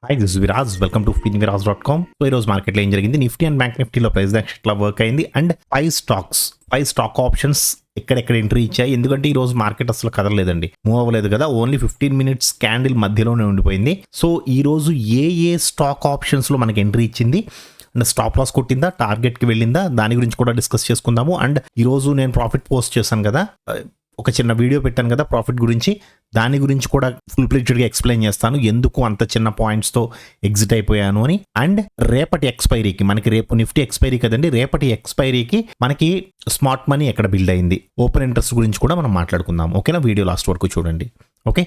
Hi this Viraj welcome to finviraz.com. So ఈరోజు మార్కెట్లో ఏం జరిగింది, నిఫ్టీ అండ్ బ్యాంక్ నిఫ్టీలో ప్రైస్ యాక్షన్ ఎట్లా వర్క్ అయింది అండ్ ఫైవ్ స్టాక్ ఆప్షన్స్ ఎక్కడెక్కడ ఎంట్రీ ఇచ్చాయి. ఎందుకంటే ఈ రోజు మార్కెట్ అసలు కదలలేదండి, మూవ్ అవ్వలేదు కదా, ఓన్లీ 15 minutes క్యాండిల్ మధ్యలోనే ఉండిపోయింది. సో ఈ రోజు ఏ స్టాక్ ఆప్షన్స్ లో మనకి ఎంట్రీ ఇచ్చింది అండ్ స్టాప్ లాస్ కొట్టిందా, టార్గెట్ కి వెళ్ళిందా, దాని గురించి కూడా డిస్కస్ చేసుకుందాము. అండ్ ఈ రోజు నేను ప్రాఫిట్ పోస్ట్ చేశాను కదా, ఒక చిన్న వీడియో పెట్టాను కదా ప్రాఫిట్ గురించి, దాని గురించి కూడా ఫుల్ ప్లేటెడ్గా ఎక్స్ప్లెయిన్ చేస్తాను, ఎందుకు అంత చిన్న పాయింట్స్తో ఎగ్జిట్ అయిపోయాను అని. అండ్ రేపటి ఎక్స్పైరీకి, మనకి రేపు నిఫ్టీ ఎక్స్పైరీ కదండి, రేపటి ఎక్స్పైరీకి మనకి స్మార్ట్ మనీ ఎక్కడ బిల్డ్ అయింది, ఓపెన్ ఇంట్రెస్ట్ గురించి కూడా మనం మాట్లాడుకుందాం. ఓకేనా, వీడియో లాస్ట్ వరకు చూడండి. ఓకే,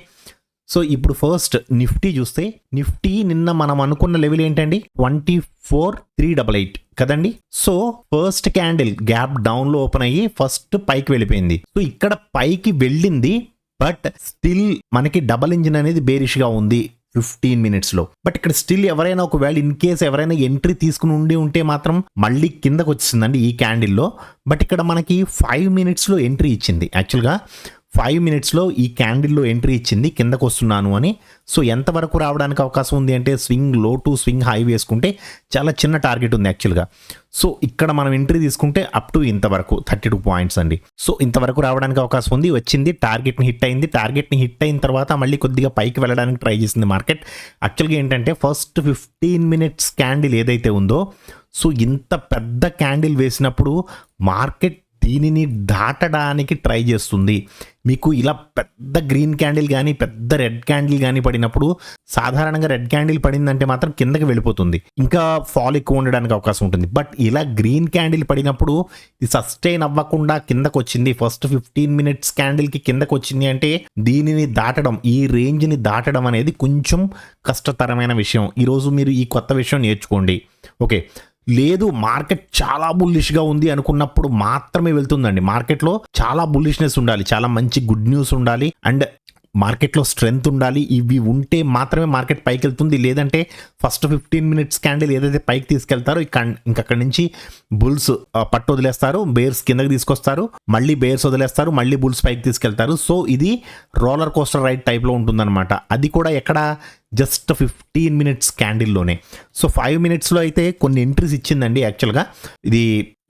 సో ఇప్పుడు ఫస్ట్ నిఫ్టీ చూస్తే, నిఫ్టీ నిన్న మనం అనుకున్న లెవెల్ ఏంటండి, 24,388 కదండి. So first candle gap down లో ఓపెన్ అయ్యి ఫస్ట్ పైకి వెళ్ళిపోయింది. సో ఇక్కడ పైకి వెళ్ళింది, బట్ స్టిల్ మనకి డబల్ ఇంజిన్ అనేది బేరిష్ గా ఉంది 15 minutes లో. బట్ ఇక్కడ స్టిల్ ఎవరైనా ఒకవేళ ఇన్ కేస్ ఎవరైనా ఎంట్రీ తీసుకుని ఉంటే మాత్రం మళ్ళీ కిందకు వచ్చిందండి ఈ క్యాండిల్లో. బట్ ఇక్కడ మనకి 5 minutes లో ఎంట్రీ ఇచ్చింది. యాక్చువల్గా 5 minutes లో ఈ క్యాండిల్లో ఎంట్రీ ఇచ్చింది కిందకు వస్తున్నాను అని. సో ఎంతవరకు రావడానికి అవకాశం ఉంది అంటే, స్వింగ్ లో టు స్వింగ్ హై వేసుకుంటే చాలా చిన్న టార్గెట్ ఉంది యాక్చువల్గా. సో ఇక్కడ మనం ఎంట్రీ తీసుకుంటే అప్ టు ఇంతవరకు 32 points అండి. సో ఇంతవరకు రావడానికి అవకాశం ఉంది, వచ్చింది, టార్గెట్ని హిట్ అయింది. టార్గెట్ని హిట్ అయిన తర్వాత మళ్ళీ కొద్దిగా పైకి వెళ్ళడానికి ట్రై చేసింది మార్కెట్. యాక్చువల్గా ఏంటంటే ఫస్ట్ 15 minutes క్యాండిల్ ఏదైతే ఉందో, సో ఇంత పెద్ద క్యాండిల్ వేసినప్పుడు మార్కెట్ దీనిని దాటడానికి ట్రై చేస్తుంది. మీకు ఇలా పెద్ద గ్రీన్ క్యాండిల్ కానీ పెద్ద రెడ్ క్యాండిల్ కానీ పడినప్పుడు, సాధారణంగా రెడ్ క్యాండిల్ పడిందంటే మాత్రం కిందకి వెళ్ళిపోతుంది, ఇంకా ఫాల్ ఎక్కువ ఉండడానికి అవకాశం ఉంటుంది. బట్ ఇలా గ్రీన్ క్యాండిల్ పడినప్పుడు ఇది సస్టైన్ అవ్వకుండా కిందకు వచ్చింది, ఫస్ట్ 15 minutes క్యాండిల్కి కిందకు వచ్చింది అంటే దీనిని దాటడం, ఈ రేంజ్ని దాటడం అనేది కొంచెం కష్టతరమైన విషయం. ఈరోజు మీరు ఈ కొత్త విషయం నేర్చుకోండి. ఓకే, లేదు మార్కెట్ చాలా బుల్లిష్గా ఉంది అనుకున్నప్పుడు మాత్రమే వెళ్తుందండి. మార్కెట్లో చాలా బుల్లిష్నెస్ ఉండాలి, చాలా మంచి గుడ్ న్యూస్ ఉండాలి, అండ్ మార్కెట్లో స్ట్రెంగ్త్ ఉండాలి. ఇవి ఉంటే మాత్రమే మార్కెట్ పైకి వెళ్తుంది. లేదంటే ఫస్ట్ 15 minutes క్యాండిల్ ఏదైతే పైకి తీసుకెళ్తారో ఇంకక్కడి నుంచి బుల్స్ పట్టు వదిలేస్తారు, బేర్స్ కిందకి తీసుకొస్తారు, మళ్ళీ బేర్స్ వదిలేస్తారు, మళ్ళీ బుల్స్ పైకి తీసుకెళ్తారు. సో ఇది రోలర్ కోస్టర్ రైడ్ టైప్లో ఉంటుందన్నమాట. అది కూడా ఎక్కడ, జస్ట్ 15 minutes క్యాండిల్లోనే. సో 5 minutesలో అయితే కొన్ని ఎంట్రీస్ ఇచ్చిందండి. యాక్చువల్గా ఇది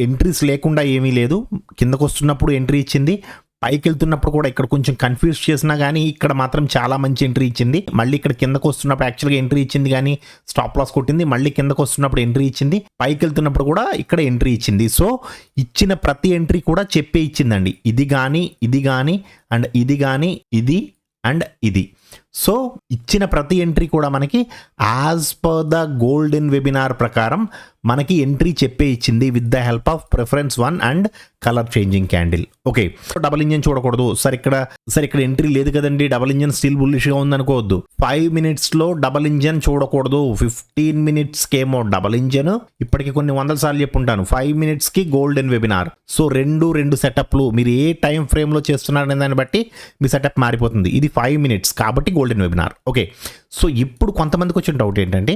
ఎంట్రీస్ లేకుండా ఏమీ లేదు, కిందకు వస్తున్నప్పుడు ఎంట్రీ ఇచ్చింది, పైకి వెళ్తున్నప్పుడు కూడా ఇక్కడ కొంచెం కన్ఫ్యూజ్ చేసినా కానీ ఇక్కడ మాత్రం చాలా మంచి ఎంట్రీ ఇచ్చింది. మళ్ళీ ఇక్కడ కిందకు వస్తున్నప్పుడు యాక్చువల్గా ఎంట్రీ ఇచ్చింది కానీ స్టాప్ లాస్ కొట్టింది, మళ్ళీ కిందకు వస్తున్నప్పుడు ఎంట్రీ ఇచ్చింది, పైకి వెళ్తున్నప్పుడు కూడా ఇక్కడ ఎంట్రీ ఇచ్చింది. సో ఇచ్చిన ప్రతి ఎంట్రీ కూడా చెప్పే ఇచ్చిందండి, ఇది కానీ ఇది కానీ అండ్ ఇది కానీ ఇది అండ్ ఇది. సో ఇచ్చిన ప్రతి ఎంట్రీ కూడా మనకి as per the golden webinar ప్రకారం మనకి ఎంట్రీ చెప్పే ఇచ్చింది, with the help of preference 1 and colour changing candle. Okay, double engine చూడకూడదు సార్, ఇక్కడ ఎంట్రీ లేదు కదండి, డబుల్ ఇంజన్ స్టిల్ బుల్లిష్గా ఉందనుకోవద్దు. 5 minutesలో డబుల్ ఇంజన్ చూడకూడదు, 15 minutesకేమో డబుల్ ఇంజన్. ఇప్పటికి కొన్ని 100 సార్లు చెప్పుంటాను, 5 minutesకి గోల్డెన్ వెబినార్. సో రెండు సెటప్లు, మీరు ఏ టైం ఫ్రేమ్లో చేస్తున్నారనే దాన్ని బట్టి మీ సెటప్ మారిపోతుంది. ఇది 5 minutes కాబట్టి గోల్డెన్ వెబినార్. ఓకే, సో ఇప్పుడు కొంతమందికి వచ్చిన డౌట్ ఏంటంటే,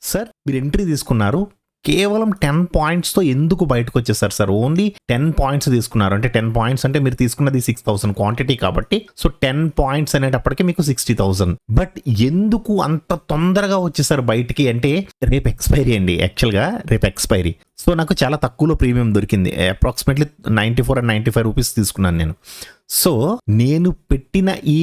సార్ మీరు ఎంట్రీ తీసుకున్నారు, కేవలం 10 pointsతో ఎందుకు బయటకు వచ్చేసారు సార్, ఓన్లీ 10 points తీసుకున్నారు అంటే, 10 points అంటే మీరు తీసుకున్నది 6,000 క్వాంటిటీ కాబట్టి, సో 10 points అనేటప్పటికీ మీకు 60,000. బట్ ఎందుకు అంత తొందరగా వచ్చేసారు బయటికి అంటే, రేపు ఎక్స్పైరీ అండి. యాక్చువల్గా రేపు ఎక్స్పైరీ. సో నాకు చాలా తక్కువలో ప్రీమియం దొరికింది, అప్రాక్సిమేట్లీ 94 and 95 rupees తీసుకున్నాను నేను. సో నేను పెట్టిన ఈ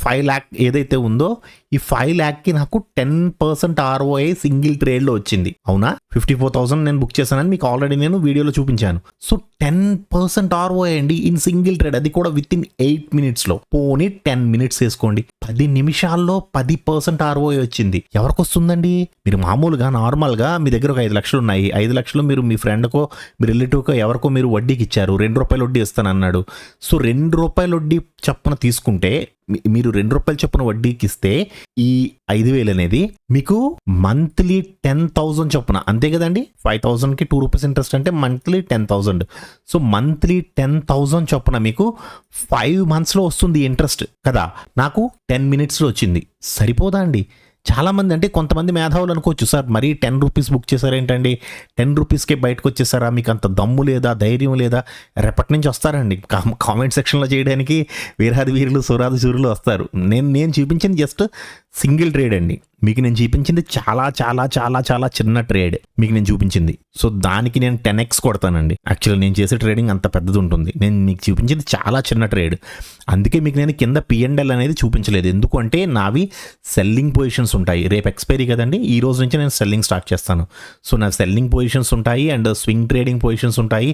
5 lakh ఏదైతే ఉందో, ఈ 5 lakhకి నాకు 10% ROI సింగిల్ ట్రేడ్లో వచ్చింది. అవునా, 54,000 నేను బుక్ చేశానని మీకు ఆల్రెడీ నేను వీడియోలో చూపించాను. సో 10% ROI అండి ఇన్ సింగిల్ ట్రేడ్, అది కూడా విత్ ఇన్ 8 minutesలో. పోనీ 10 minutes వేసుకోండి, 10 నిమిషాల్లో 10% ROI వచ్చింది. ఎవరికి వస్తుందండి, మీరు మామూలుగా నార్మల్గా మీ దగ్గర ఒక 5 లక్షలు ఉన్నాయి, 5 లక్షలు మీరు మీ ఫ్రెండ్కో మీ రిలేటివ్కో ఎవరికో మీరు వడ్డీకి ఇచ్చారు, ₹2 వడ్డీ ఇస్తానన్నాడు. సో ₹2 వడ్డీ చొప్పున తీసుకుంటే, మీరు ₹2 చొప్పున వడ్డీకి ఇస్తే ఈ 5,000 అనేది మీకు మంత్లీ 10,000 చొప్పున, అంతే కదండి. 5,000కి ₹2 ఇంట్రెస్ట్ అంటే మంత్లీ 10,000. సో మంత్లీ 10,000 చొప్పున మీకు 5 monthsలో వస్తుంది ఇంట్రెస్ట్ కదా. నాకు 10 minutesలో వచ్చింది, సరిపోదా అండి? చాలామంది అంటే కొంతమంది మేధావులు అనుకోవచ్చు, సార్ మరీ ₹10 బుక్ చేశారేంటండి, ₹10కే బయటకు వచ్చేసారా, మీకు అంత దమ్ము లేదా, ధైర్యం లేదా? రేపటి నుంచి వస్తారండి కామెంట్ సెక్షన్లో చేయడానికి, వీరాది వీరులు సురాది సూర్యులు వస్తారు. నేను చూపించింది జస్ట్ సింగిల్ ట్రేడ్ అండి. మీకు నేను చూపించింది చాలా చాలా చాలా చాలా చిన్న ట్రేడ్ మీకు నేను చూపించింది. సో దానికి నేను 10x కొడతానండి. యాక్చువల్లీ నేను చేసే ట్రేడింగ్ అంత పెద్దది ఉంటుంది. నేను మీకు చూపించింది చాలా చిన్న ట్రేడ్. అందుకే మీకు నేను కింద P&L అనేది చూపించలేదు. ఎందుకంటే నావి సెల్లింగ్ పొజిషన్స్ ఉంటాయి. రేపు ఎక్స్పైరీ కదండి, ఈ రోజు నుంచి నేను సెల్లింగ్ స్టార్ట్ చేస్తాను. సో నా సెల్లింగ్ పొజిషన్స్ ఉంటాయి అండ్ స్వింగ్ ట్రేడింగ్ పొజిషన్స్ ఉంటాయి,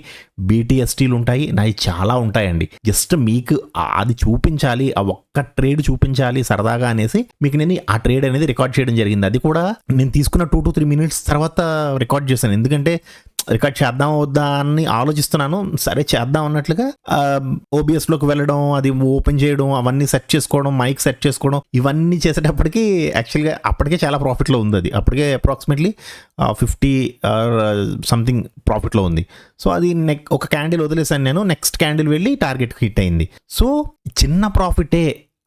BTSTలు ఉంటాయి, నావి చాలా ఉంటాయండి. జస్ట్ మీకు అది చూపించాలి, ఆ ఒక్క ట్రేడ్ చూపించాలి సరదాగా అనేసి మీకు నేను ఆ ట్రేడ్ అనేది రికార్డ్ చేయడం జరిగింది. అది కూడా నేను తీసుకున్న 2 to 3 minutes తర్వాత రికార్డ్ చేశాను. ఎందుకంటే రికార్డ్ చేద్దాం వద్దా అని ఆలోచిస్తున్నాను. సరే చేద్దాం అన్నట్లుగా OBSలోకి వెళ్ళడం, అది ఓపెన్ చేయడం, అవన్నీ సెట్ చేసుకోవడం, మైక్ సెట్ చేసుకోవడం, ఇవన్నీ చేసేటప్పటికి యాక్చువల్గా అప్పటికే చాలా ప్రాఫిట్లో ఉంది. అది అప్పటికే అప్రాక్సిమేట్లీ 50 సంథింగ్ ప్రాఫిట్లో ఉంది. సో అది ఒక క్యాండిల్ వదిలేసాను నేను. నెక్స్ట్ క్యాండిల్ వెళ్ళి టార్గెట్ హిట్ అయింది. సో చిన్న ప్రాఫిటే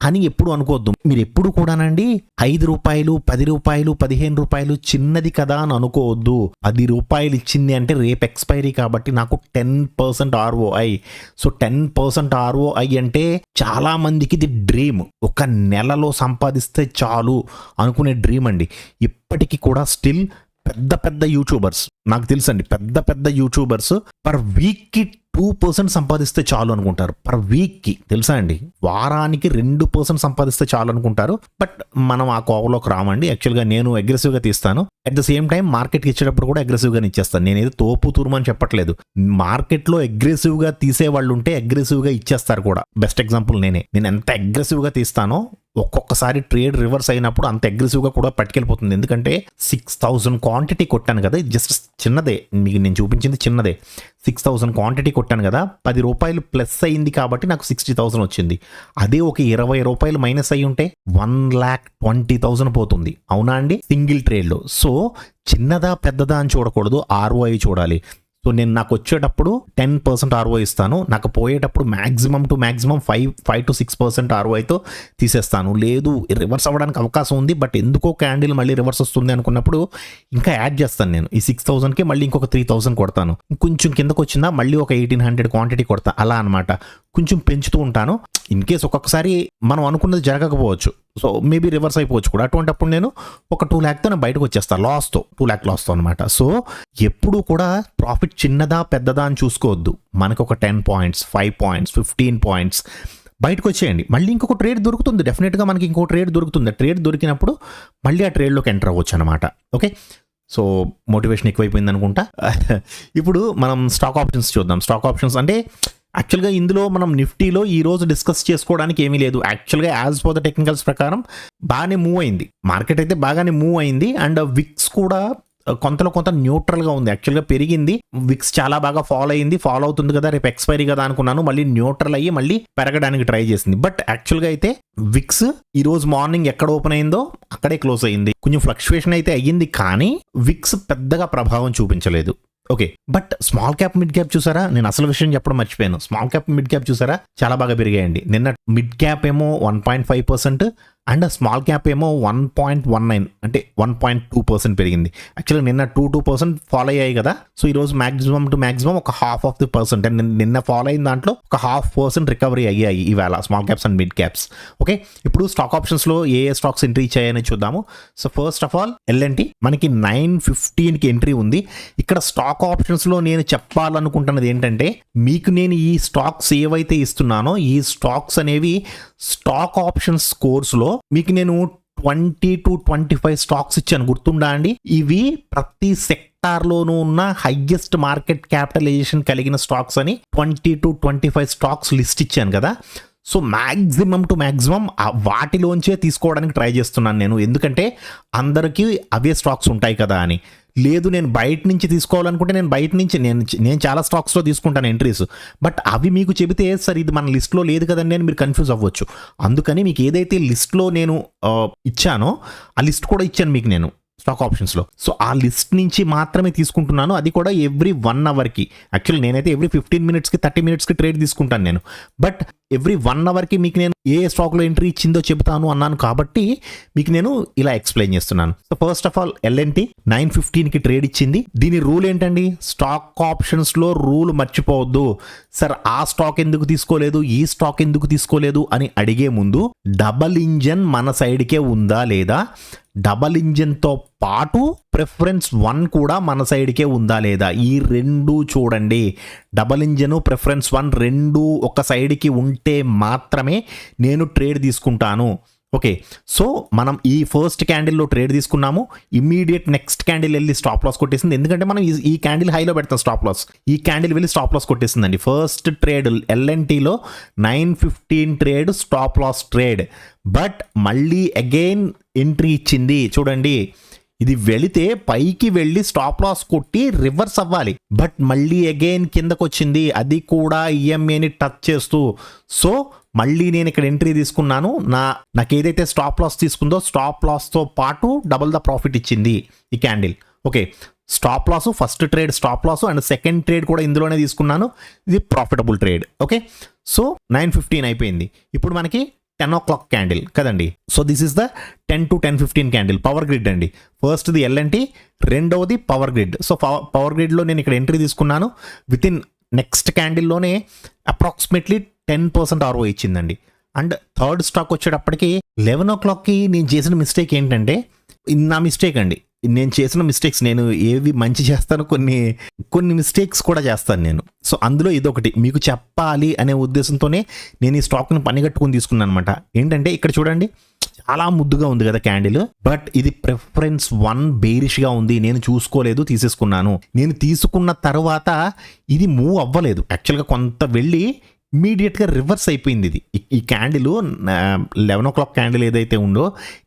అని ఎప్పుడు అనుకోవద్దు. మీరు ఎప్పుడు కూడానండి 5 రూపాయలు, 10 రూపాయలు, 15 రూపాయలు చిన్నది కదా అని అనుకోవద్దు. 10 రూపాయలు ఇచ్చింది అంటే రేపు ఎక్స్పైరీ కాబట్టి నాకు 10% ROI. సో 10% ROI అంటే చాలా మందికి ఇది డ్రీమ్. ఒక నెలలో సంపాదిస్తే చాలు అనుకునే డ్రీమ్ అండి. ఇప్పటికీ కూడా స్టిల్ పెద్ద పెద్ద యూట్యూబర్స్ నాకు తెలుసండి, పెద్ద పెద్ద యూట్యూబర్స్ పర్ వీక్కి 2% సంపాదిస్తే చాలు అనుకుంటారు. పర్ వీక్కి తెలుసా అండి, వారానికి 2% సంపాదిస్తే చాలు అనుకుంటారు. బట్ మనం ఆ కోవలోకి రామండి. యాక్చువల్గా నేను అగ్రెసివ్గా తీస్తాను. అట్ ద సేమ్ టైం మార్కెట్కి ఇచ్చేటప్పుడు కూడా అగ్రెసివ్గానే ఇచ్చేస్తాను. నేను ఏదో తోపు తురుమని చెప్పట్లేదు. మార్కెట్లో అగ్రెసివ్గా తీసే వాళ్ళు ఉంటే అగ్రెసివ్గా ఇచ్చేస్తారు కూడా. బెస్ట్ ఎగ్జాంపుల్ నేను ఎంత అగ్రెసివ్గా తీస్తానో ఒక్కొక్కసారి ట్రేడ్ రివర్స్ అయినప్పుడు అంత అగ్రెసివ్గా కూడా పట్టుకెళ్ళిపోతుంది. ఎందుకంటే 6000 క్వాంటిటీ కొట్టాను కదా, జస్ట్ చిన్నదే, మీకు నేను చూపించింది చిన్నదే. 6000 క్వాంటిటీ కొట్టాను కదా, 10 రూపాయలు ప్లస్ అయింది కాబట్టి నాకు 60,000 వచ్చింది. అదే ఒక 20 రూపాయలు మైనస్ అయ్యి ఉంటే 1,20,000 పోతుంది. అవునా అండి, సింగిల్ ట్రేడ్లో. సో చిన్నదా పెద్దదా అని చూడకూడదు, ROI చూడాలి. సో నేను నాకు వచ్చేటప్పుడు 10% ROI ఇస్తాను, నాకు పోయేటప్పుడు మ్యాక్సిమం టు మ్యాక్సిమం 5 to 6% ROIతో తీసేస్తాను. లేదు రివర్స్ అవ్వడానికి అవకాశం ఉంది, బట్ ఎందుకో క్యాండిల్ మళ్ళీ రివర్స్ వస్తుంది అనుకున్నప్పుడు ఇంకా యాడ్ చేస్తాను. నేను ఈ 6,000కి మళ్ళీ ఇంకొక 3,000 కొడతాను. కొంచెం కిందకు వచ్చిందా మళ్ళీ ఒక 1,800 క్వాంటిటీ కొడతా. అలా అనమాట కొంచెం పెంచుతూ ఉంటాను. ఇన్ కేస్ ఒక్కొక్కసారి మనం అనుకున్నది జరగకపోవచ్చు, సో మేబీ రివర్స్ అయిపోవచ్చు కూడా. అటువంటిప్పుడు నేను ఒక 2 lakhతో నేను బయటకు వచ్చేస్తాను, లాస్తో 2 lakh లాస్తో అనమాట. సో ఎప్పుడు కూడా ప్రాఫిట్ చిన్నదా పెద్దదా అని చూసుకోవద్దు. మనకు ఒక 10 points, 5 points, 15 points బయటకు వచ్చేయండి. మళ్ళీ ఇంకొక ట్రేడ్ దొరుకుతుంది, డెఫినెట్గా మనకి ఇంకో ట్రేడ్ దొరుకుతుంది. ట్రేడ్ దొరికినప్పుడు మళ్ళీ ఆ ట్రేడ్లోకి ఎంటర్ అవ్వచ్చు అనమాట. ఓకే, సో మోటివేషన్ ఎక్కువైపోయింది అనుకుంటా. ఇప్పుడు మనం స్టాక్ ఆప్షన్స్ చూద్దాం. స్టాక్ ఆప్షన్స్ అంటే యాక్చువల్గా ఇందులో మనం నిఫ్టీలో ఈ రోజు డిస్కస్ చేసుకోవడానికి ఏమీ లేదు. యాక్చువల్గా యాజ్ పర్ ద టెక్నికల్స్ ప్రకారం బాగానే మూవ్ అయింది, మార్కెట్ అయితే బాగానే మూవ్ అయింది. అండ్ విక్స్ కూడా కొంతలో కొంత న్యూట్రల్గా ఉంది. యాక్చువల్గా పెరిగింది, విక్స్ చాలా బాగా ఫాలో అయింది, ఫాలో అవుతుంది కదా, రేపు ఎక్స్పైరీ కదా అనుకున్నాను, మళ్ళీ న్యూట్రల్ అయ్యి మళ్ళీ పెరగడానికి ట్రై చేసింది. బట్ యాక్చువల్గా అయితే విక్స్ ఈ రోజు మార్నింగ్ ఎక్కడ ఓపెన్ అయిందో అక్కడే క్లోజ్ అయ్యింది. కొంచెం ఫ్లక్చువేషన్ అయితే అయ్యింది, కానీ విక్స్ పెద్దగా ప్రభావం చూపించలేదు. Okay, but small cap mid cap చూసారా, నేను అసలు విషయం చెప్పడం మర్చిపోయాను. స్మాల్ క్యాప్ మిడ్ క్యాప్ చూసారా, చాలా బాగా పెరిగాయండి. నిన్న మిడ్ క్యాప్ ఏమో 1.5% అండ్ స్మాల్ క్యాప్ ఏమో 1.19 అంటే 1.2% పెరిగింది. యాక్చువల్గా నిన్న 2% ఫాలో అయ్యాయి కదా. సో ఈరోజు మ్యాక్సిమం టు మ్యాక్సిమం ఒక 0.5% అండ్ నిన్న ఫాలో అయిన దాంట్లో ఒక 0.5% రికవరీ అయ్యాయి ఇవాళ small caps and mid caps. Okay, ఇప్పుడు స్టాక్ ఆప్షన్స్లో ఏ స్టాక్స్ ఎంట్రీ ఇచ్చాయని చూద్దాము. So first of all L&T మనకి 9:15కి ఎంట్రీ ఉంది. ఇక్కడ స్టాక్ ఆప్షన్స్లో నేను చెప్పాలనుకుంటున్నది ఏంటంటే, మీకు నేను ఈ స్టాక్స్ ఏవైతే ఇస్తున్నానో ఈ స్టాక్స్ అనేవి స్టాక్ ఆప్షన్స్ కోర్సులో మీకు నేను 20 to 25 స్టాక్స్ ఇచ్చాను, గుర్తుందా అండి? ఇవి ప్రతి సెక్టార్లోనూ ఉన్న హైయెస్ట్ మార్కెట్ క్యాపిటలైజేషన్ కలిగిన స్టాక్స్ అని 20 to 25 స్టాక్స్ లిస్ట్ ఇచ్చాను కదా. సో మ్యాక్సిమం టు మ్యాక్సిమం వాటిలోంచే తీసుకోవడానికి ట్రై చేస్తున్నాను నేను, ఎందుకంటే అందరికీ అవే స్టాక్స్ ఉంటాయి కదా అని. లేదు నేను బయట నుంచి తీసుకోవాలనుకుంటే నేను బయట నుంచి నేను చాలా స్టాక్స్లో తీసుకుంటాను ఎంట్రీస్, బట్ అవి మీకు చెబితే సార్ ఇది మన లిస్ట్లో లేదు కదండి అని మీరు కన్ఫ్యూజ్ అవ్వచ్చు. అందుకని మీకు ఏదైతే లిస్ట్లో నేను ఇచ్చానో ఆ లిస్ట్ కూడా ఇచ్చాను మీకు నేను స్టాక్ ఆప్షన్స్లో. సో ఆ లిస్ట్ నుంచి మాత్రమే తీసుకుంటున్నాను, అది కూడా ఎవ్రీ 1 అవర్కి. యాక్చువల్లీ నేనైతే ఎవ్రీ 15 minutesకి 30 minutesకి ట్రేడ్ తీసుకుంటాను నేను, బట్ ఎవ్రీ 1 అవర్కి మీకు నేను ఏ స్టాక్లో ఎంట్రీ ఇచ్చిందో చెబుతాను అన్నాను కాబట్టి మీకు నేను ఇలా ఎక్స్ప్లెయిన్ చేస్తున్నాను. So first of all L&T 9:15కి ట్రేడ్ ఇచ్చింది. దీని రూల్ ఏంటండి, స్టాక్ ఆప్షన్స్లో రూల్ మర్చిపోవద్దు. సార్ ఆ స్టాక్ ఎందుకు తీసుకోలేదు, ఈ స్టాక్ ఎందుకు తీసుకోలేదు అని అడిగే ముందు డబల్ ఇంజన్ మన సైడ్కే ఉందా లేదా, డబల్ ఇంజిన్తో పాటు ప్రిఫరెన్స్ 1 కూడా మన సైడ్కే ఉందా లేదా, ఈ రెండు చూడండి. డబల్ ఇంజిన్ ప్రిఫరెన్స్ 1 రెండు ఒక సైడ్కి ఉంటే మాత్రమే నేను ట్రేడ్ తీసుకుంటాను. ఓకే, సో మనం ఈ ఫస్ట్ క్యాండిల్లో ట్రేడ్ తీసుకున్నాము, ఇమ్మీడియట్ నెక్స్ట్ క్యాండిల్ వెళ్ళి స్టాప్ లాస్ కొట్టేసింది. ఎందుకంటే మనం ఈ క్యాండిల్ హైలో పెడతాం స్టాప్ లాస్, ఈ క్యాండిల్ వెళ్ళి స్టాప్ లాస్ కొట్టేసిందండి. ఫస్ట్ ట్రేడ్ ఎల్ఎన్టీలో 9:15 trade stop loss trade, but మళ్ళీ అగైన్ ఎంట్రీ ఇచ్చింది. చూడండి, ఇది వెళితే పైకి వెళ్ళి స్టాప్ లాస్ కొట్టి రివర్స్ అవ్వాలి, బట్ మళ్ళీ అగైన్ కిందకు వచ్చింది, అది కూడా ఈఎంఏని టచ్ చేస్తూ. సో మళ్ళీ నేను ఇక్కడ ఎంట్రీ తీసుకున్నాను, నాకు ఏదైతే స్టాప్ లాస్ తీసుకుందో స్టాప్ లాస్తో పాటు డబుల్ ద ప్రాఫిట్ ఇచ్చింది ఈ candle. Okay, stop loss first trade stop loss and second trade కూడా ఇందులోనే తీసుకున్నాను, ఇది ప్రాఫిటబుల్ ట్రేడ్. ఓకే, సో 9:15 అయిపోయింది. ఇప్పుడు మనకి 10 o'clock క్యాండిల్ కదండి. So this is the 10 to 10:15 candle, power grid అండి. ఫస్ట్ది ఎల్ఎన్టీ, రెండవది పవర్ గ్రిడ్. సో పవర్ గ్రిడ్లో నేను ఇక్కడ ఎంట్రీ తీసుకున్నాను, విత్ ఇన్ నెక్స్ట్ క్యాండిల్లోనే అప్రాక్సిమేట్లీ 10% ROI ఇచ్చిందండి. అండ్ థర్డ్ స్టాక్ వచ్చేటప్పటికి 11 o'clockకి నేను చేసిన మిస్టేక్ ఏంటంటే, నా మిస్టేక్ అండి, నేను చేసిన మిస్టేక్స్, నేను ఏవి మంచి చేస్తాను, కొన్ని మిస్టేక్స్ కూడా చేస్తాను నేను. సో అందులో ఇదొకటి మీకు చెప్పాలి అనే ఉద్దేశంతోనే నేను ఈ స్టాక్ని పనిగట్టుకుని తీసుకున్నాను అనమాట. ఏంటంటే ఇక్కడ చూడండి, చాలా ముద్దుగా ఉంది కదా క్యాండిల్, బట్ ఇది ప్రిఫరెన్స్ 1 బేరిష్గా ఉంది, నేను చూసుకోలేదు, తీసేసుకున్నాను. నేను తీసుకున్న తర్వాత ఇది మూవ్ అవ్వలేదు, యాక్చువల్గా కొంత వెళ్ళి ఇమ్మీడియట్గా రివర్స్ అయిపోయింది. ఇది ఈ క్యాండిల్ 11 o'clock క్యాండిల్ ఏదైతే ఉందో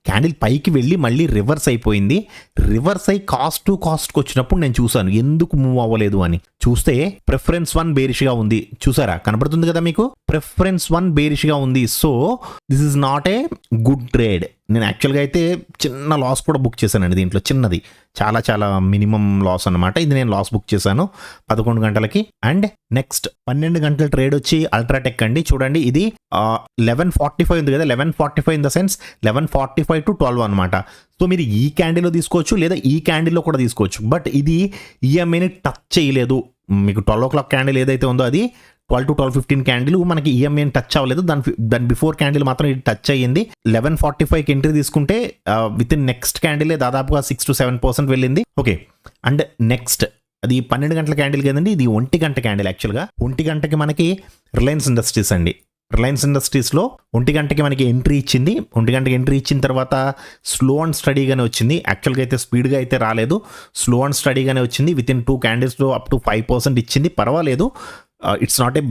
క్యాండిల్ పైకి వెళ్ళి మళ్ళీ రివర్స్ అయిపోయింది. రివర్స్ అయ్యి కాస్ట్ టు కాస్ట్కి వచ్చినప్పుడు నేను చూసాను ఎందుకు మూవ్ అవ్వలేదు అని. చూస్తే ప్రిఫరెన్స్ 1 బేరిష్గా ఉంది, చూసారా, కనబడుతుంది కదా మీకు, ప్రిఫరెన్స్ 1 బేరిష్గా ఉంది. So this is not a good trade. నేను యాక్చువల్గా అయితే చిన్న లాస్ కూడా బుక్ చేశానండి దీంట్లో, చిన్నది, చాలా చాలా మినిమం లాస్ అనమాట. ఇది నేను లాస్ బుక్ చేశాను 11 గంటలకి. అండ్ నెక్స్ట్ 12 గంటల ట్రేడ్ వచ్చి అల్ట్రాటెక్ అండి. చూడండి, ఇది 11:45 ఉంది కదా, 11:45 ఇన్ ద సెన్స్ 11:45 to 12 అనమాట. సో మీరు ఈ క్యాండిల్లో తీసుకోవచ్చు, లేదా ఈ క్యాండిల్లో కూడా తీసుకోవచ్చు, బట్ ఇది ఈఎంఐని టచ్ చేయలేదు. మీకు 12 o'clock క్యాండిల్ ఏదైతే ఉందో అది 12 to 12:15 క్యాండిల్ మనకి ఈఎంఐని టచ్ అవ్వలేదు, దాని బిఫోర్ క్యాండిల్ మాత్రం ఇది టచ్ అయ్యింది. 11:45కి ఎంట్రీ తీసుకుంటే విత్ ఇన్ నెక్స్ట్ క్యాండిలే దాదాపుగా 6 to 7% వెళ్ళింది. ఓకే, అండ్ నెక్స్ట్ అది 12 గంటల క్యాండిల్ కదండి, ఇది 1 గంట క్యాండిల్. యాక్చువల్గా 1 గంటకి మనకి రిలయన్స్ ఇండస్ట్రీస్ అండి. రిలయన్స్ ఇండస్ట్రీస్లో 1 గంటకి మనకి ఎంట్రీ ఇచ్చింది. 1 గంటకి ఎంట్రీ ఇచ్చిన తర్వాత స్లో అండ్ స్టడీగానే వచ్చింది. యాక్చువల్గా అయితే స్పీడ్గా అయితే రాలేదు, స్లో అండ్ స్టడీగానే వచ్చింది. విత్ ఇన్ 2 క్యాండిల్స్లో అప్ టు 5% ఇచ్చింది, పర్వాలేదు. It's not a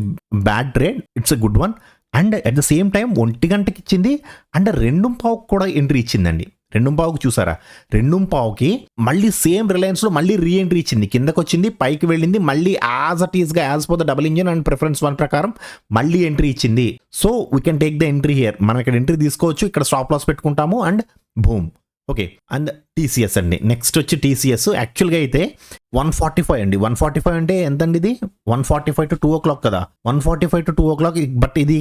bad trade, it's a good one. And at the same time 1 గంటకి ఇచ్చింది అండ్ 2:15 కూడా ఎంట్రీ ఇచ్చిందండి. 2:15 చూసారా, 2:15కి మళ్ళీ సేమ్ రిలయన్స్లో మళ్ళీ రీ ఎంట్రీ ఇచ్చింది, కిందకు వచ్చింది, పైకి వెళ్ళింది, మళ్ళీ యాజ్ అట్ ఈస్గా as per the double engine and preference 1 ప్రకారం మళ్ళీ ఎంట్రీ ఇచ్చింది. So we can take the entry here, మనం ఇక్కడ ఎంట్రీ తీసుకోవచ్చు, ఇక్కడ స్టాప్ లాస్ పెట్టుకుంటాము and boom. Okay, and TCS అండి. నెక్స్ట్ వచ్చి టీసీఎస్. యాక్చువల్గా అయితే 145 అండి. 145 అంటే ఎంతండి, ఇది 145 to 2 o'clock కదా, 145 to 2 o'clock, బట్ ఇది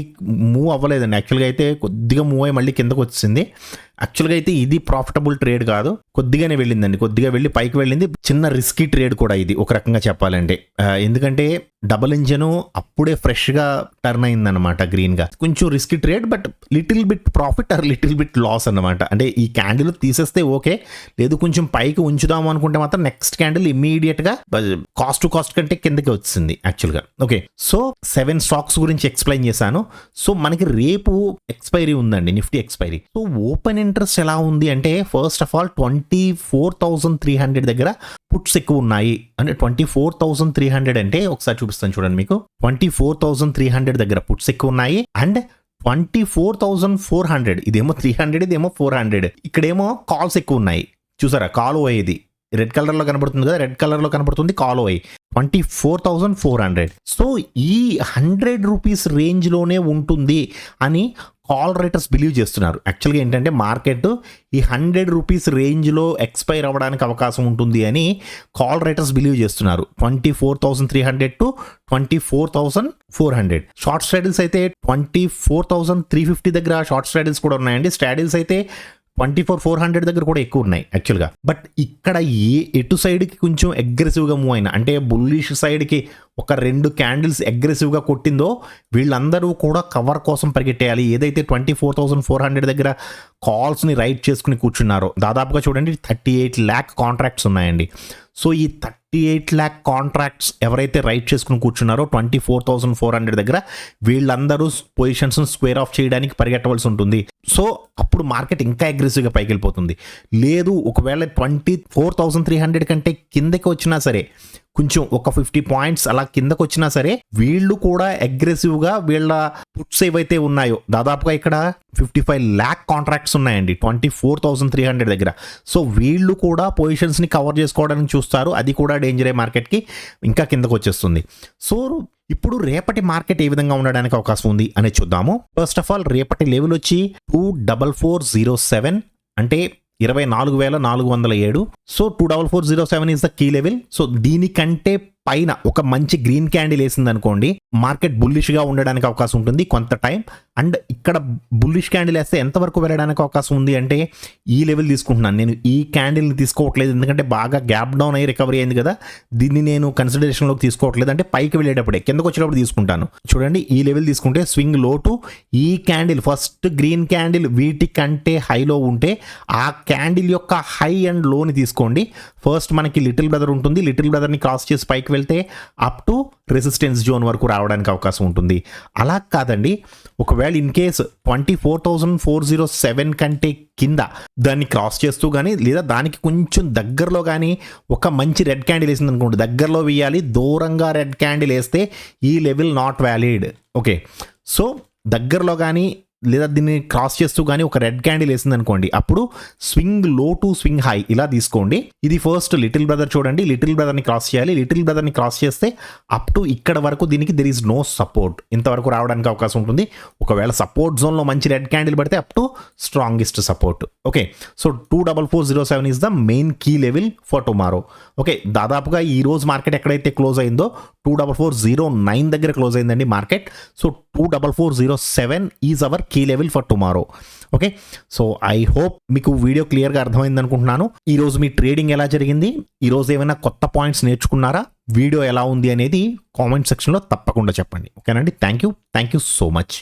మూవ్ అవ్వలేదండి. యాక్చువల్గా అయితే కొద్దిగా మూవ్ అయ్యి మళ్ళీ కిందకు వచ్చింది. యాక్చువల్గా అయితే ఇది ప్రాఫిటబుల్ ట్రేడ్ కాదు, కొద్దిగానే వెళ్ళిందండి, కొద్దిగా వెళ్ళి పైకి వెళ్ళింది. చిన్న రిస్కీ ట్రేడ్ కూడా ఇది ఒక రకంగా చెప్పాలంటే, ఎందుకంటే డబుల్ ఇంజన్ అప్పుడే ఫ్రెష్గా టర్న్ అయిందనమాట గ్రీన్గా. కొంచెం risky trade, but little bit profit or little bit loss అనమాట. అంటే ఈ క్యాండిల్ తీసేస్తే ఓకే, లేదు కొంచెం పైకి ఉంచుదాము అనుకుంటే మాత్రం నెక్స్ట్ క్యాండిల్ ఇమ్మీడియట్గా కాస్ట్ టు కాస్ట్ కంటే కిందకి వచ్చింది యాక్చువల్గా. ఓకే, సో 7 స్టాక్స్ గురించి ఎక్స్ప్లెయిన్ చేశాను. సో మనకి రేపు ఎక్స్పైరీ ఉందండి, Nifty expiry. So open interest ఎలా ఉంది అంటే, ఫస్ట్ ఆఫ్ ఆల్ 24,300 దగ్గర పుట్స్ ఎక్కువ ఉన్నాయి. అంటే 24,300 అంటే ఒకసారి చూపిస్తాను చూడండి మీకు, 24,300 దగ్గర పుట్స్ ఎక్కువ ఉన్నాయి. అండ్ 24,400, ఇదేమో 300, ఇదేమో 400, ఇక్కడేమో కాల్స్ ఎక్కువ ఉన్నాయి. చూసారా, కాల్ ఓ ఇది రెడ్ కలర్లో కనబడుతుంది కదా, రెడ్ కలర్లో కనబడుతుంది కాల్ ఓ 24,400. సో ఈ 100 రూపీస్ రేంజ్లోనే ఉంటుంది అని కాల్ రైటర్స్ బిలీవ్ చేస్తున్నారు. యాక్చువల్గా ఏంటంటే మార్కెట్ ఈ 100 రూపీస్ రేంజ్లో ఎక్స్పైర్ అవ్వడానికి అవకాశం ఉంటుంది అని కాల్ రైటర్స్ బిలీవ్ చేస్తున్నారు. 24,300 to 24,400. షార్ట్ స్ట్రాడిల్స్ అయితే 24,350 దగ్గర షార్ట్ స్ట్రాడిల్స్ కూడా ఉన్నాయండి. స్ట్రాడిల్స్ అయితే 24,400 దగ్గర కూడా ఎక్కువ ఉన్నాయి యాక్చువల్గా. బట్ ఇక్కడ ఎటు సైడ్కి కొంచెం అగ్రెసివ్గా మూవ్ అయినా, అంటే బుల్లిష్ సైడ్కి ఒక 2 క్యాండిల్స్ అగ్రెసివ్గా కొట్టిందో వీళ్ళందరూ కూడా కవర్ కోసం పరిగెట్టేయాలి. ఏదైతే 24,400 దగ్గర కాల్స్ని రైట్ చేసుకుని కూర్చున్నారో, దాదాపుగా చూడండి 38 lakh కాంట్రాక్ట్స్ ఉన్నాయండి. సో ఈ 38 lakh కాంట్రాక్ట్స్ ఎవరైతే రైట్ చేసుకుని కూర్చున్నారో 24,400 దగ్గర, వీళ్ళందరూ పొజిషన్స్ స్క్వేర్ ఆఫ్ చేయడానికి పరిగెట్టవలసి ఉంటుంది. సో అప్పుడు మార్కెట్ ఇంకా అగ్రెసివ్గా పైకి వెళ్ళిపోతుంది. లేదు, ఒకవేళ 24,300 కంటే కిందకి వచ్చినా సరే, కొంచెం ఒక 50 పాయింట్స్ అలా కిందకు వచ్చినా సరే, వీళ్ళు కూడా అగ్రెసివ్గా వీళ్ళ పుట్స్ ఏవైతే ఉన్నాయో, దాదాపుగా ఇక్కడ 55 lakh కాంట్రాక్ట్స్ ఉన్నాయండి 24,300 దగ్గర. సో వీళ్ళు కూడా పొజిషన్స్ని కవర్ చేసుకోవడానికి చూస్తారు. అది కూడా డేంజరే, మార్కెట్కి ఇంకా కిందకు వచ్చేస్తుంది. సో ఇప్పుడు రేపటి మార్కెట్ ఏ విధంగా ఉండడానికి అవకాశం ఉంది అనేది చూద్దాము. ఫస్ట్ ఆఫ్ ఆల్ రేపటి లెవెల్ వచ్చి 24407, అంటే 24,407. So 24407 is the key level. So దీనికంటే పైన ఒక మంచి గ్రీన్ క్యాండిల్ వేసింది అనుకోండి, మార్కెట్ బుల్లిష్గా ఉండడానికి అవకాశం ఉంటుంది కొంత టైం. అండ్ ఇక్కడ బుల్లిష్ క్యాండిల్ వేస్తే ఎంతవరకు వెళ్ళడానికి అవకాశం ఉంది అంటే, ఈ లెవెల్ తీసుకుంటున్నాను నేను, ఈ క్యాండిల్ని తీసుకోవట్లేదు, ఎందుకంటే బాగా గ్యాప్ డౌన్ అయ్యి రికవరీ అయింది కదా, దీన్ని నేను కన్సిడరేషన్లోకి తీసుకోవట్లేదు. అంటే పైకి వెళ్ళేటప్పుడే, కిందకు వచ్చేటప్పుడు తీసుకుంటాను. చూడండి, ఈ లెవెల్ తీసుకుంటే స్వింగ్ లో టు ఈ క్యాండిల్, ఫస్ట్ గ్రీన్ క్యాండిల్ వీటికంటే హైలో ఉంటే ఆ క్యాండిల్ యొక్క హై అండ్ లోని తీసుకోండి. ఫస్ట్ మనకి లిటిల్ బ్రదర్ ఉంటుంది, లిటిల్ బ్రదర్ని క్రాస్ చేసి పైకి వెళ్తే అప్ టు రెసిస్టెన్స్ జోన్ వరకు రావడానికి అవకాశం ఉంటుంది. అలా కాదండి, ఒకవేళ ఇన్ కేస్ 24,407 కంటే కింద దాన్ని క్రాస్ చేస్తూ కానీ, లేదా దానికి కొంచెం దగ్గరలో కానీ ఒక మంచి రెడ్ క్యాండిల్ వేసింది అనుకోండి, దగ్గరలో వేయాలి. దూరంగా రెడ్ క్యాండిల్ వేస్తే ఈ level not valid. Okay, so దగ్గరలో కానీ లేదా దీన్ని క్రాస్ చేస్తూ కానీ ఒక రెడ్ క్యాండిల్ వేసింది అనుకోండి, అప్పుడు స్వింగ్ లో టు స్వింగ్ హై ఇలా తీసుకోండి. ఇది ఫస్ట్ లిటిల్ బ్రదర్ చూడండి, లిటిల్ బ్రదర్ని క్రాస్ చేయాలి. లిటిల్ బ్రదర్ని క్రాస్ చేస్తే అప్ టు ఇక్కడ వరకు దీనికి దెర్ ఈజ్ నో సపోర్ట్, ఇంతవరకు రావడానికి అవకాశం ఉంటుంది. ఒకవేళ సపోర్ట్ జోన్లో మంచి రెడ్ క్యాండిల్ పడితే up to strongest support. Okay, so 24407 is the main key level for tomorrow. Okay, దాదాపుగా ఈ రోజు మార్కెట్ ఎక్కడైతే క్లోజ్ అయిందో 24409 దగ్గర క్లోజ్ అయిందండి market. So 24407 is our key level for tomorrow. Okay, so I hope మీకు video క్లియర్గా అర్థమైంది అనుకుంటున్నాను. ఈరోజు మీ ట్రేడింగ్ ఎలా జరిగింది, ఈరోజు ఏమైనా కొత్త పాయింట్స్ నేర్చుకున్నారా, వీడియో ఎలా ఉంది అనేది కామెంట్ సెక్షన్లో తప్పకుండా చెప్పండి. ఓకేనండి, థ్యాంక్ యూ సో మచ్.